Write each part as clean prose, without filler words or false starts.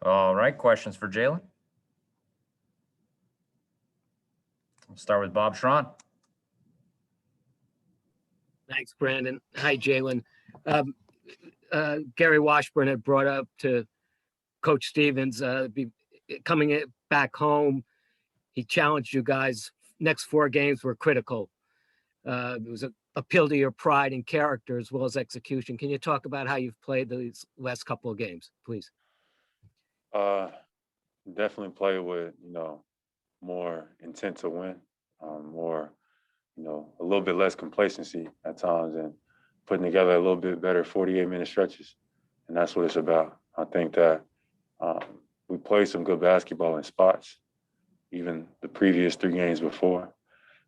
All right, questions for Jalen? We'll start with Bob Schron. Thanks, Brandon. Hi, Jalen. Gary Washburn had brought up to Coach Stevens coming back home. He challenged you guys. Next 4 games were critical. It was an appeal to your pride and character as well as execution. Can you talk about how you've played these last couple of games, please? Definitely play with, more intent to win, more, a little bit less complacency at times and putting together a little bit better 48-minute stretches. And that's what it's about. I think that we played some good basketball in spots, even the previous 3 games before,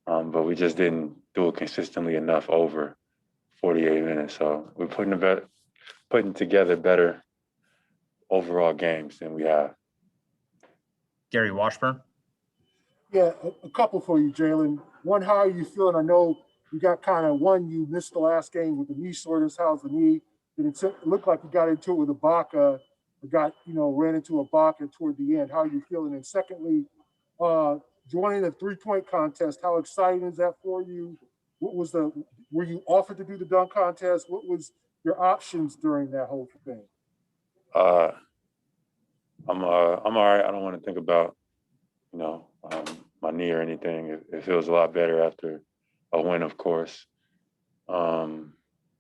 but we just didn't do it consistently enough over 48 minutes. So we're putting together better overall games than we have. Gary Washburn. Yeah, a couple for you, Jalen. One, how are you feeling? I know you got you missed the last game with the knee soreness. How's the knee? It looked like you got into it with Ibaka, ran into Ibaka toward the end. How are you feeling? And secondly, joining the 3-point contest, how exciting is that for you? Were you offered to do the dunk contest? What was your options during that whole thing? I'm all right. I don't want to think about, my knee or anything. It feels a lot better after a win, of course. What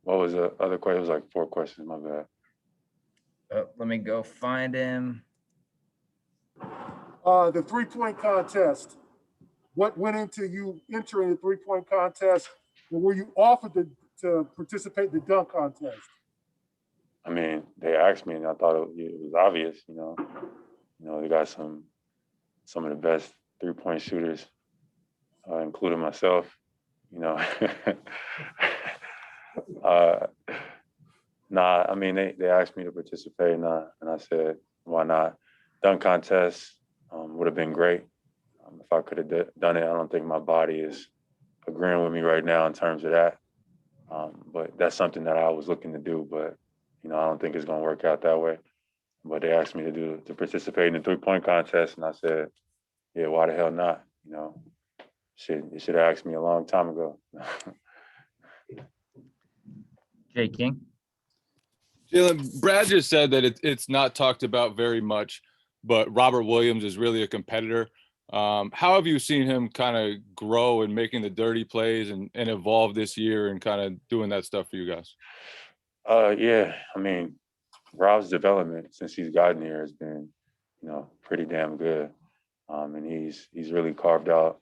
was the other question? It was like 4 questions, my bad. Let me go find him. The 3-point contest. What went into you entering the 3-point contest? And were you offered to participate in the dunk contest? I mean, they asked me, and I thought it was obvious. They got some of the best 3-point shooters, including myself. Nah, I mean, they asked me to participate, and I said, why not? Dunk contest would have been great. If I could have done it, I don't think my body is agreeing with me right now in terms of that. But that's something that I was looking to do, but I don't think it's going to work out that way. But they asked me to participate in the 3-point contest, and I said, yeah, why the hell not? You should have asked me a long time ago. Jay King. Jalen, Brad just said that it's not talked about very much, but Robert Williams is really a competitor. How have you seen him kind of grow and making the dirty plays and evolve this year and kind of doing that stuff for you guys? Yeah, I mean, Rob's development since he's gotten here has been, pretty damn good. And he's really carved out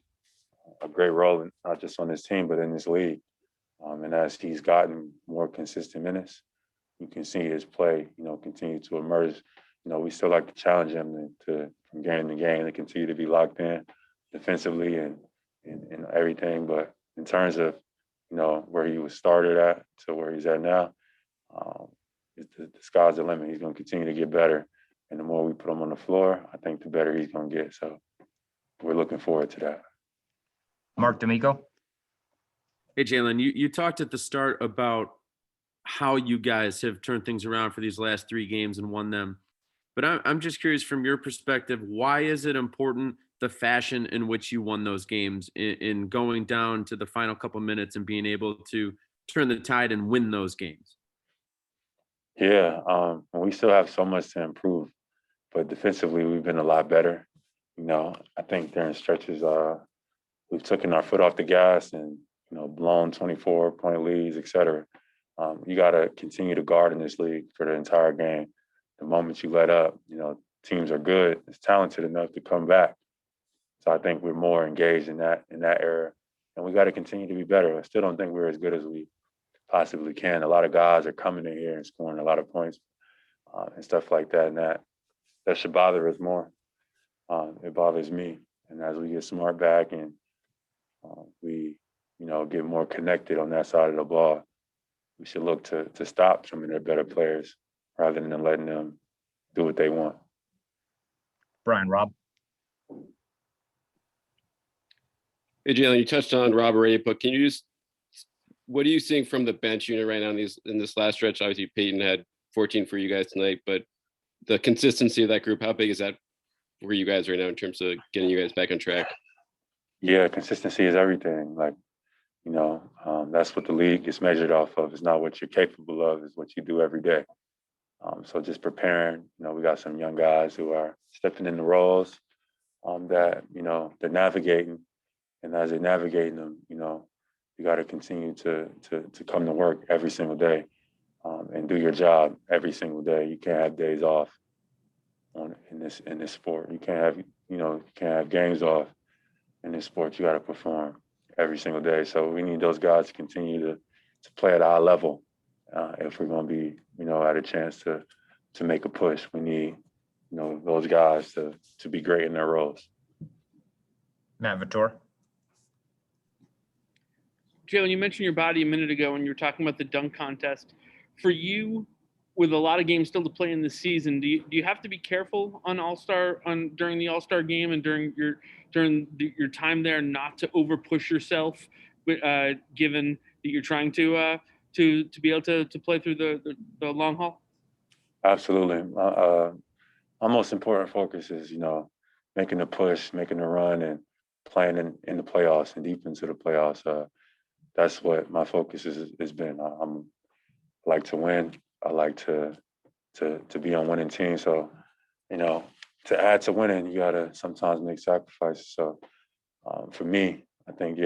a great role, not just on this team, but in this league. And as he's gotten more consistent minutes, you can see his play, continue to emerge. We still like to challenge him from game to game to continue to be locked in defensively and everything. But in terms of, where he was started at to where he's at now, the sky's the limit. He's going to continue to get better. And the more we put him on the floor, I think the better he's going to get. So we're looking forward to that. Mark D'Amico. Hey, Jalen, you talked at the start about how you guys have turned things around for these last 3 games and won them. But I'm just curious from your perspective, why is it important the fashion in which you won those games in going down to the final couple minutes and being able to turn the tide and win those games? Yeah, we still have so much to improve, but defensively we've been a lot better. I think during stretches we've taken our foot off the gas and blown 24-point leads, et cetera. You got to continue to guard in this league for the entire game. The moment you let up, teams are good, it's talented enough to come back. So I think we're more engaged in that area, and we got to continue to be better. I still don't think we're as good as we possibly can. A lot of guys are coming in here and scoring a lot of points and stuff like that, and that should bother us more. It bothers me. And as we get smart back and we, get more connected on that side of the ball, we should look to stop some of their better players rather than letting them do what they want. Brian Robb. Hey, Jalen, you touched on Rob already, but can you what are you seeing from the bench unit right now in this last stretch? Obviously, Peyton had 14 for you guys tonight, but the consistency of that group, how big is that for you guys right now in terms of getting you guys back on track? Yeah, consistency is everything. Like, that's what the league is measured off of. It's not what you're capable of, it's what you do every day. So just preparing, we got some young guys who are stepping in the roles that, they're navigating. And as they're navigating them, you got to continue to come to work every single day and do your job every single day. You can't have days off in this sport. You can't have games off in this sport. You got to perform every single day. So we need those guys to continue to play at a high level if we're going to be, at a chance to make a push. We need, those guys to be great in their roles. Matt Vitor. Jalen, you mentioned your body a minute ago when you were talking about the dunk contest. For you, with a lot of games still to play in the season, do you have to be careful on during the All-Star game and during your time there not to over push yourself, given that you're trying to be able to play through the long haul? Absolutely. My most important focus is, making the push, making the run, and playing in the playoffs and deep into the playoffs. That's what my focus has been. I like to win. I like to be on winning teams. So, to add to winning, you gotta sometimes make sacrifices. So, for me, I think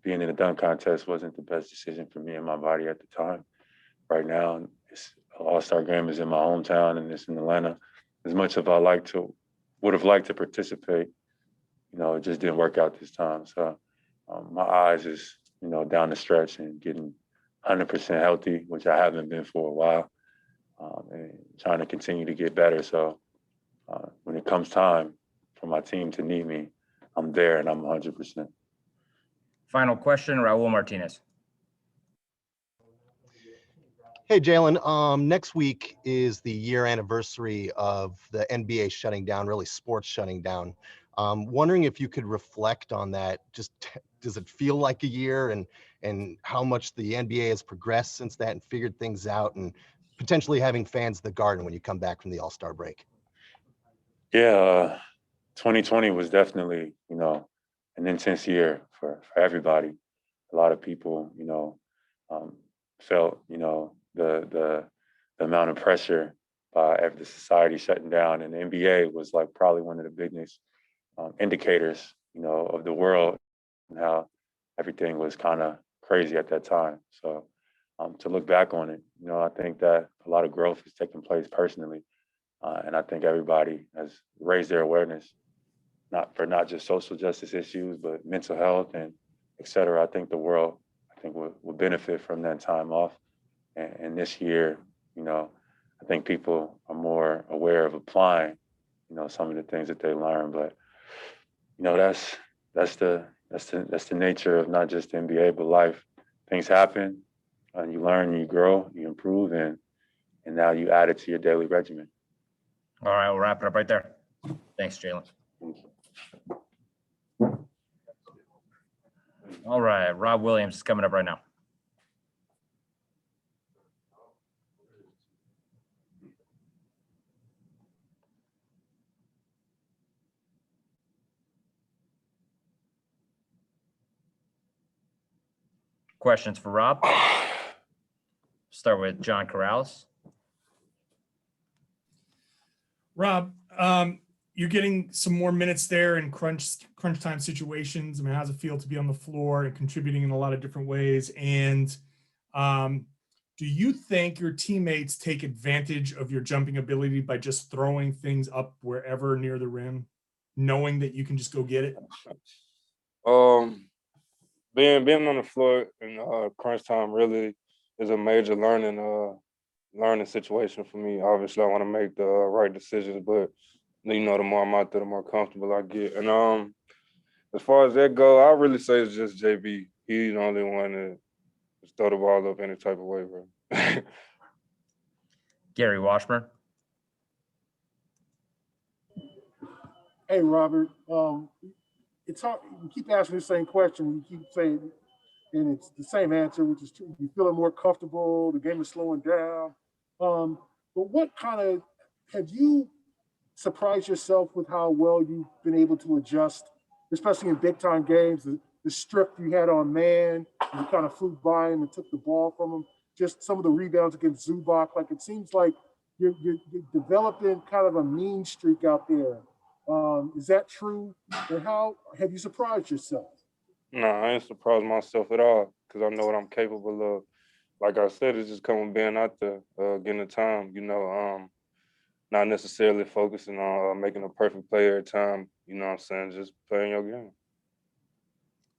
being in a dunk contest wasn't the best decision for me and my body at the time. Right now, it's All-Star game is in my hometown and it's in Atlanta. As much as I would have liked to participate, it just didn't work out this time. So, my eyes is down the stretch and getting 100% healthy, which I haven't been for a while, and trying to continue to get better. So when it comes time for my team to need me, I'm there and I'm 100%. Final question, Raul Martinez. Hey, Jalen. Next week is the year anniversary of the NBA shutting down, really sports shutting down. Wondering if you could reflect on that. Just does it feel like a year, and how much the NBA has progressed since that and figured things out, and potentially having fans at the Garden when you come back from the All-Star break? Yeah, 2020 was definitely, an intense year for everybody. A lot of people, felt, the amount of pressure by the society shutting down, and the NBA was like probably one of the biggest indicators, of the world and how everything was kind of crazy at that time. So to look back on it, I think that a lot of growth has taken place personally, and I think everybody has raised their awareness, not just social justice issues, but mental health and et cetera. I think the world, will benefit from that time off. And this year, I think people are more aware of applying, some of the things that they learn. But, that's the nature of not just the NBA, but life. Things happen, and you learn, you grow, you improve, and now you add it to your daily regimen. All right, we'll wrap it up right there. Thanks, Jalen. All right, Rob Williams is coming up right now. Questions for Rob? Start with John Corrales. Rob, you're getting some more minutes there in crunch time situations. I mean, how's it feel to be on the floor and contributing in a lot of different ways? And do you think your teammates take advantage of your jumping ability by just throwing things up wherever near the rim, knowing that you can just go get it? Being on the floor in crunch time really is a major learning situation for me. Obviously, I want to make the right decisions, but the more I'm out there, the more comfortable I get. And as far as that go, I really say it's just JB. He's the only one that just throw the ball up any type of way, bro. Gary Washburn. Hey, Robert. It's hard. You keep asking the same question. You keep saying, and it's the same answer, which is you feeling more comfortable. The game is slowing down. But what kind of have you surprised yourself with how well you've been able to adjust, especially in big time games? The strip you had on man, you kind of flew by him and took the ball from him. Just some of the rebounds against Zubac. Like it seems like you're developing kind of a mean streak out there. Is that true? And how have you surprised yourself? No, I ain't surprised myself at all because I know what I'm capable of. Like I said, it's just coming being out there, getting the time, not necessarily focusing on making a perfect play every time, you know what I'm saying? Just playing your game.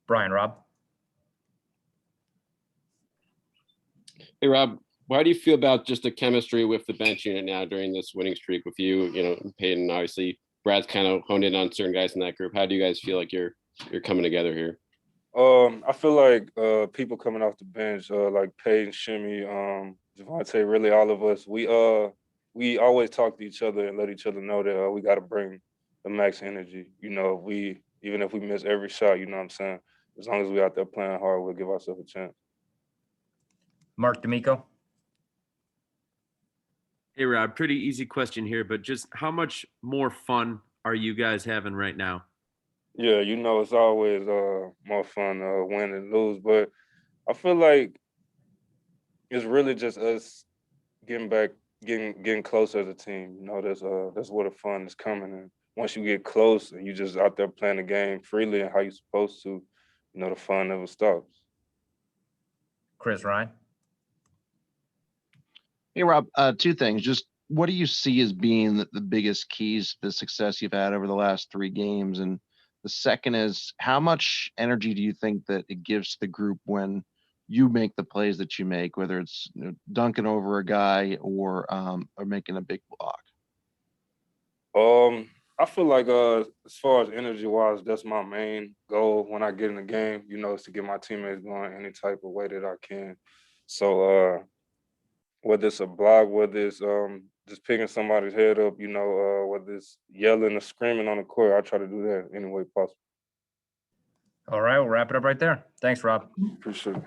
Brian, Rob. Hey, Rob, how do you feel about just the chemistry with the bench unit now during this winning streak with you, Peyton? Obviously, Brad's kind of honed in on certain guys in that group. How do you guys feel like you're coming together here? I feel like people coming off the bench, like Peyton, Shimmy, Javante, really all of us, we always talk to each other and let each other know that we got to bring the max energy. Even if we miss every shot, you know what I'm saying? As long as we out there playing hard, we'll give ourselves a chance. Mark D'Amico. Hey, Rob, pretty easy question here, but just how much more fun are you guys having right now? Yeah, it's always more fun win and lose, but I feel like it's really just us getting closer as a team. That's where the fun is coming. And once you get close and you just out there playing the game freely and how you're supposed to, the fun never stops. Chris Ryan. Hey, Rob, two things. Just what do you see as being the biggest keys to the success you've had over the last 3 games? And the second is, how much energy do you think that it gives to the group when you make the plays that you make, whether it's dunking over a guy or making a big block? I feel like as far as energy wise, that's my main goal when I get in the game, is to get my teammates going any type of way that I can. So whether it's a block, whether it's just picking somebody's head up, whether it's yelling or screaming on the court, I try to do that any way possible. All right, we'll wrap it up right there. Thanks, Rob. Appreciate it.